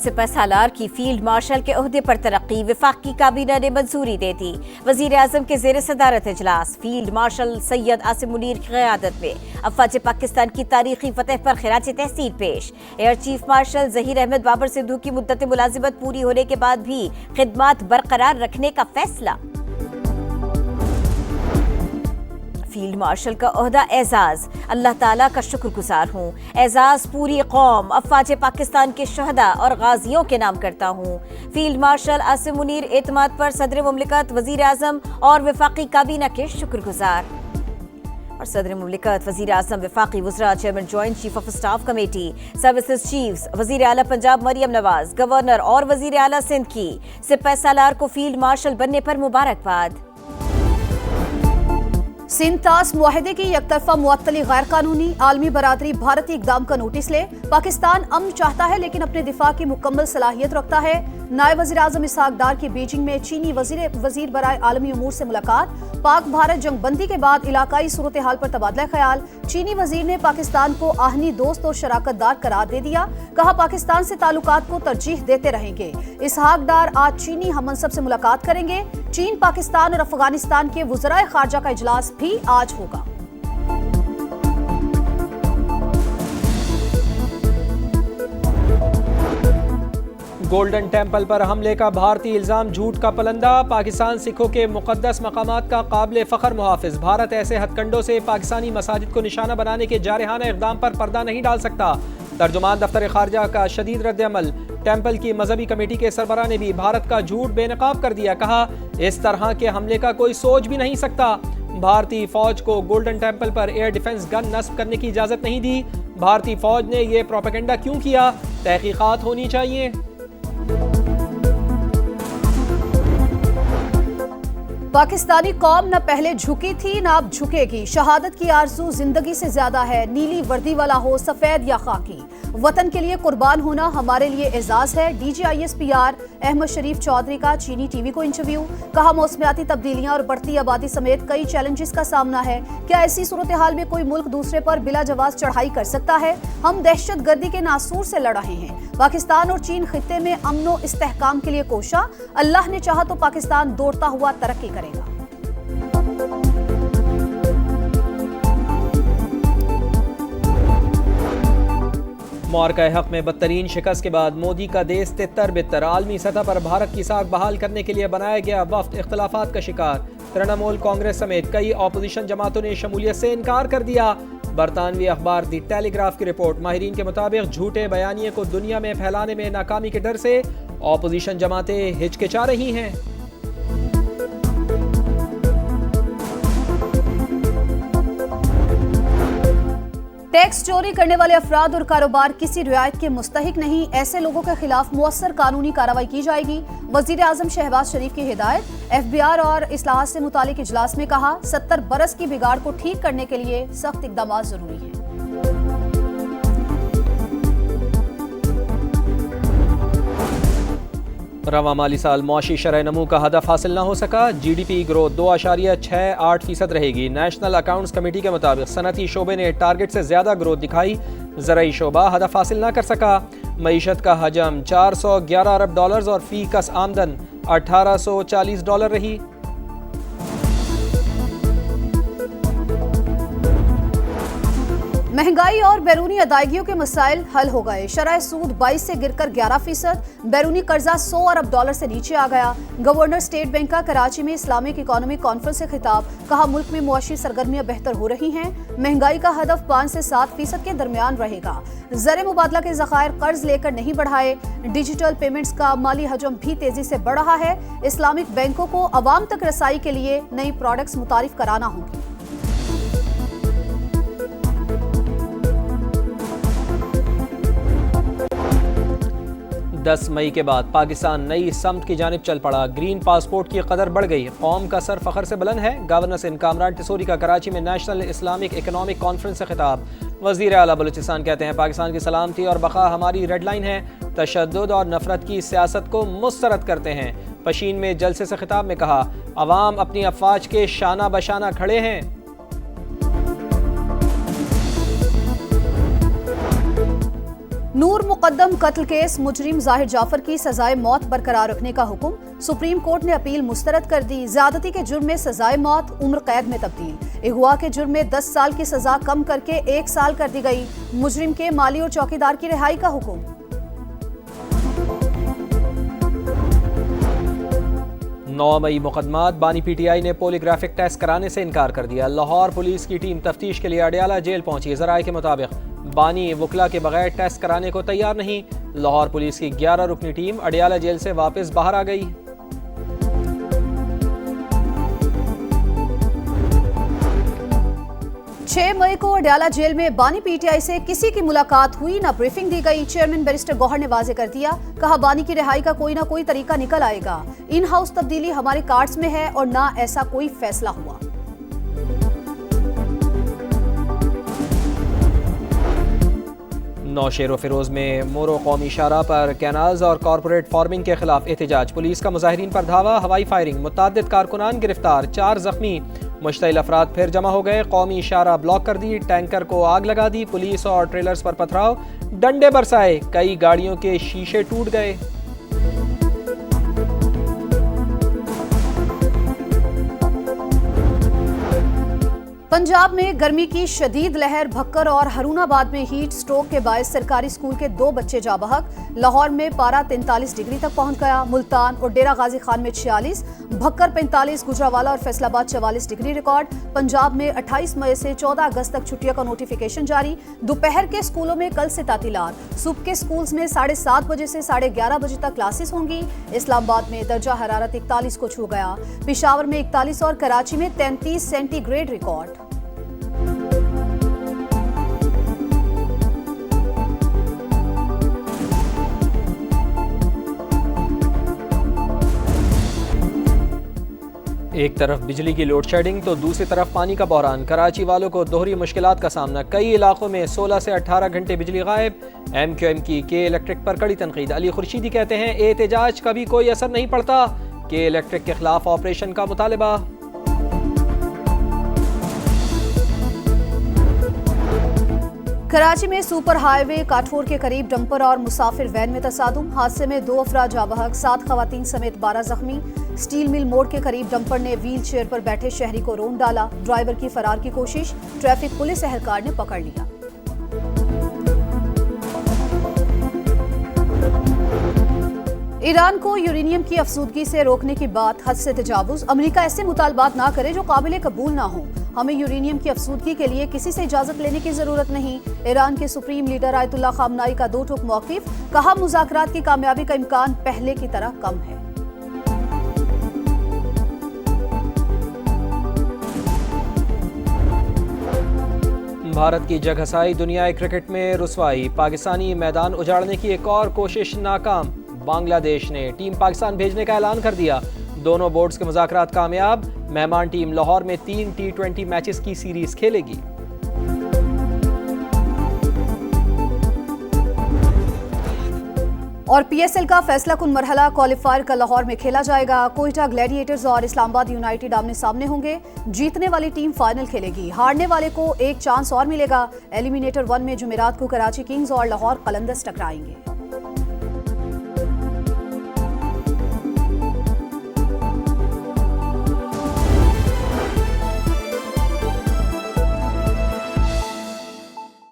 सिपह सालार की field marshal के ओहदे पर तरक्की वफाकी काबीना ने मंजूरी दे दी। वजीर आजम के जेर सदारत इजलास फील्ड मार्शल सैयद आसिम मुनीर की क़यादत में अफवाज पाकिस्तान की तारीखी फतह पर खिराज तहसीन पेश। Air chief marshal Zaheer Ahmad Babar Sidhu की मुद्दत मुलाजिमत पूरी होने के बाद भी खिदमात बरकरार रखने का फैसला। फील्ड मार्शल का ओहदा एजाज, अल्लाह ताला का शुक्रगुजार हूँ। एजाज पूरी कौम अफवाज पाकिस्तान के शहदा और गाजियों के नाम करता हूँ। फील्ड मार्शल आसिम मुनीर एतमाद पर सदर मुमलिकत वजीर आजम और वफाकी काबीना के शुक्रगुजार। और सदर मुमलिकत वजीर आजम वफाकी वज़रा chairman joint chief of staff committee services chiefs वजीर आला पंजाब मरियम नवाज गवर्नर और वजीर आला सिंध की सिपह सालार को फील्ड मार्शल बनने पर मुबारकबाद। सिंध तास मुआहदे की यकतरफा मुअत्तली गैर कानूनी, आलमी बरादरी भारतीय इकदाम का नोटिस ले। पाकिस्तान अमन चाहता है लेकिन अपने दिफा की मुकम्मल सलाहियत रखता है। नायब वज़ीर आज़म इसहाक डार की बीजिंग में चीनी वजीर बराए आलमी उमूर से मुलाकात। पाक भारत जंगबंदी के बाद इलाकाई सूरत हाल पर तबादला ख्याल। चीनी वजीर ने पाकिस्तान को आहनी दोस्त और शराकतदार करार दे दिया। कहा पाकिस्तान से ताल्लुकात को तरजीह देते रहेंगे। इसहाक डार आज चीनी हममनसब से मुलाकात करेंगे। चीन, पाकिस्तान और अफगानिस्तान के वज़राए खारजा का इजलास भी आज होगा। गोल्डन टेम्पल पर हमले का भारतीय इल्जाम झूठ का पलंदा। पाकिस्तान सिखों के मुकद्दस मकामात का काबिल फ़ख्र मुहाफिज। भारत ऐसे हथकंडों से पाकिस्तानी मसाजिद को निशाना बनाने के जारहाना इक़दाम पर पर्दा नहीं डाल सकता। तर्जुमान दफ्तर खारजा का शदीद रद्द-ए-अमल। टेम्पल की मजहबी कमेटी के सरबराह ने भी भारत का झूठ बेनकाब कर दिया। कहा इस तरह के हमले का कोई सोच भी नहीं सकता। भारतीय फौज को गोल्डन टेम्पल पर एयर डिफेंस गन नस्ब करने की इजाज़त नहीं दी। भारतीय फौज ने यह प्रोपेगेंडा क्यों किया, तहकीकात होनी चाहिए। पाकिस्तानी कौम न पहले झुकी थी न अब झुकेगी। शहादत की आरज़ू जिंदगी से ज्यादा है। नीली वर्दी वाला हो सफेद या खाकी, वतन के लिए कुर्बान होना हमारे लिए एजाज है। DGISPR अहमद शरीफ चौधरी का चीनी टीवी को इंटरव्यू। कहा मौसमियाती तब्दीलियां और बढ़ती आबादी समेत कई चैलेंजेस का सामना है। क्या ऐसी सूरत हाल में कोई मुल्क दूसरे पर बिला जवाब चढ़ाई कर सकता है? हम दहशत गर्दी के नासूर से लड़ रहे हैं। पाकिस्तान और चीन खित्ते में अमनो इस्तेहकाम के लिए कोशा। अल्लाह ने चाहा तो पाकिस्तान दौड़ता हुआ तरक्की करेगा। मुआरका हक में बदतरीन शिकस्त के बाद मोदी का देश तितर बितर। आलमी सतह पर भारत की साख बहाल करने के लिए बनाया गया वफ्द इख्तलाफात का शिकार। तृणमूल कांग्रेस समेत कई ऑपोजिशन जमातों ने शमूलियत से इनकार कर दिया। बरतानवी अखबार दी टेलीग्राफ की रिपोर्ट। माहिरीन के मुताबिक झूठे बयानिए को दुनिया में फैलाने में नाकामी के डर से ऑपोजिशन जमातें हिचकिचा रही हैं। टैक्स चोरी करने वाले अफराद और कारोबार किसी रियायत के मुस्तहिक नहीं। ऐसे लोगों के खिलाफ मुअस्सर कानूनी कार्रवाई की जाएगी। वजीर आजम शहबाज शरीफ की हिदायत। FBR और इस्लाहात से मुतालिक इजलास में कहा 70 बरस की बिगाड़ को ठीक करने के लिए सख्त इक़दाम जरूरी है। रवा माली साल मुआशी शरह नमू का हदफ हासिल न हो सका। GDP ग्रोथ 2.68% रहेगी। नेशनल अकाउंट्स कमेटी के मुताबिक सनती शोबे ने टारगेट से ज़्यादा ग्रोथ दिखाई। ज़राई शोबा हदफ हासिल न कर सका। मईशत का हजम $411 अरब और फी कस आमदन $1840 रही। महंगाई और बैरूनी अदायगियों के मसाइल हल हो गए। शरह सूद 22 से गिरकर 11%। बैरूनी कर्जा $100 अरब से नीचे आ गया। गवर्नर स्टेट बैंक का कराची में इस्लामिक इकोनॉमिक कॉन्फ्रेंस से खिताब। कहा मुल्क में मुआशी सरगर्मियां बेहतर हो रही हैं। महंगाई का हदफ 5 से 7% के दरमियान रहेगा। ज़र मुबादला के ज़खायर कर्ज लेकर नहीं बढ़ाए। डिजिटल पेमेंट्स का माली हजम भी तेजी से बढ़ रहा है। इस्लामिक बैंकों को अवाम तक रसाई के लिए नई प्रोडक्ट्स मुतारिफ कराना होगी। 10 मई के बाद पाकिस्तान नई समत की जानिब चल पड़ा। ग्रीन पासपोर्ट की कदर बढ़ गई। कौम का सर फखर से बुलंद है। गवर्नर सिंध कामरान टिसोरी का कराची में नेशनल इस्लामिक इकोनॉमिक कॉन्फ्रेंस से खिताब। वज़ीर आला बलूचिस्तान कहते हैं पाकिस्तान की सलामती और बका हमारी रेड लाइन है। तशद्दुद और नफरत की सियासत को मुस्तरद करते हैं। पशीन में जलसे से खिताब में कहा अवाम अपनी अफवाज के शाना बशाना खड़े हैं। नूर मुकद्दम कत्ल केस मुजरिम जाहिर जाफर की सजाए मौत बरकरार रखने का हुक्म। सुप्रीम कोर्ट ने अपील मुस्तरद कर दी। ज्यादती के जुर्म में सजाए मौत उम्र कैद में तब्दील। अगवा के जुर्म में 10 साल की सजा कम करके 1 साल कर दी गई। मुजरिम के माली और चौकीदार की रिहाई का हुक्म। 9 मई मुकदमात बानी पीटीआई ने पोलीग्राफिक टेस्ट कराने से इनकार कर दिया। लाहौर पुलिस की टीम तफ्तीश के लिए अडियाला जेल पहुंची। ज़राए के मुताबिक बानी वकला के बगैर टेस्ट कराने को तैयार नहीं। लाहौर पुलिस की 11 रुकनी टीम अडियाला जेल से वापस बाहर आ गई। छह मई को अडियाला जेल में बानी पीटीआई से किसी की मुलाकात हुई, न ब्रीफिंग दी गई। चेयरमैन बैरिस्टर गौहर ने वाजे कर दिया, कहा बानी की रिहाई का कोई ना कोई तरीका निकल आएगा। इन हाउस तब्दीली हमारे कार्ड्स में है और ना ऐसा कोई फैसला हुआ। नौशेर फिरोज में मोरो कौमी शाहराह पर कैनाल्स और कॉरपोरेट फार्मिंग के खिलाफ एहतजाज। पुलिस का मुजाहिरीन पर धावा, हवाई फायरिंग, मुतअद्दिद कारकुनान गिरफ्तार, 4 जख्मी। मुश्तइल अफराद फिर जमा हो गए। कौमी शाहराह ब्लॉक कर दी, टैंकर को आग लगा दी। पुलिस और ट्रेलर्स पर पथराव, डंडे बरसाए, कई गाड़ियों के शीशे टूट गए। पंजाब में गर्मी की शदीद लहर। भक्कर और हरूनाबाद में हीट स्ट्रोक के बायस सरकारी स्कूल के 2 बच्चे जा बहक। लाहौर में पारा 43 डिग्री तक पहुंच गया। मुल्तान और डेरा गाजी खान में 46, भक्कर 45, गुजरावाला और फैसलाबाद 44 डिग्री रिकॉर्ड। पंजाब में 28 मई से 14 अगस्त तक छुट्टियों का नोटिफिकेशन जारी। दोपहर के स्कूलों में कल से तातीलात। सुबह के स्कूल्स में 7:30 बजे से 11:30 बजे तक क्लासेस होंगी। इस्लामाबाद में दर्जा हरारत 41 को छू गया। पेशावर में 41 और कराची में 33 सेंटीग्रेड रिकॉर्ड। एक तरफ बिजली की लोड शेडिंग तो दूसरी तरफ पानी का बहरान। कराची वालों को दोहरी मुश्किलात का सामना। कई इलाकों में 16 से 18 घंटे बिजली गायब। MQM की के इलेक्ट्रिक पर कड़ी तनकीद। अली खुर्शीदी कहते हैं एहतजाज का भी कोई असर नहीं पड़ता। के इलेक्ट्रिक के खिलाफ ऑपरेशन का मुतालबा। कराची में सुपर हाईवे काठोर के करीब डंपर और मुसाफिर वैन में तसादुम। हादसे में 2 अफराद जा बहक, 7 खवातीन समेत 12 जख्मी। स्टील मिल मोड़ के करीब डंपर ने व्हील चेयर पर बैठे शहरी को रोन डाला। ड्राइवर की फरार की कोशिश, ट्रैफिक पुलिस एहलकार ने पकड़ लिया। ईरान को यूरेनियम की अफसूदगी से रोकने की बात हद से तजावुज। अमेरिका ऐसे मुतालबात ना करे जो काबिल कबूल ना हो। हमें यूरेनियम की अफसूदगी के लिए किसी से इजाजत लेने की जरूरत नहीं। ईरान के सुप्रीम लीडर आयतुल्लाह खामनाई का 2 टूक मौकिफ। कहा मुज़ाकरात की कामयाबी का इम्कान पहले की तरह कम है। भारत की जगहसाई दुनियाई क्रिकेट में रुसवाई। पाकिस्तानी मैदान उजाड़ने की एक और कोशिश नाकाम। बांग्लादेश ने टीम पाकिस्तान भेजने का ऐलान कर दिया। दोनों बोर्ड्स के मुज़ाकरात कामयाब। मेहमान टीम लाहौर में 3 T20 मैचेस की सीरीज खेलेगी। और PSL का फैसला कुन मरहला क्वालिफायर का लाहौर में खेला जाएगा। कोयटा ग्लैडिएटर्स और इस्लामाबाद यूनाइटेड आमने सामने होंगे। जीतने वाली टीम फाइनल खेलेगी, हारने वाले को एक चांस और मिलेगा। एलिमिनेटर 1 में जुमेरात को कराची किंग्स और लाहौर कलंदर्स टकराएंगे।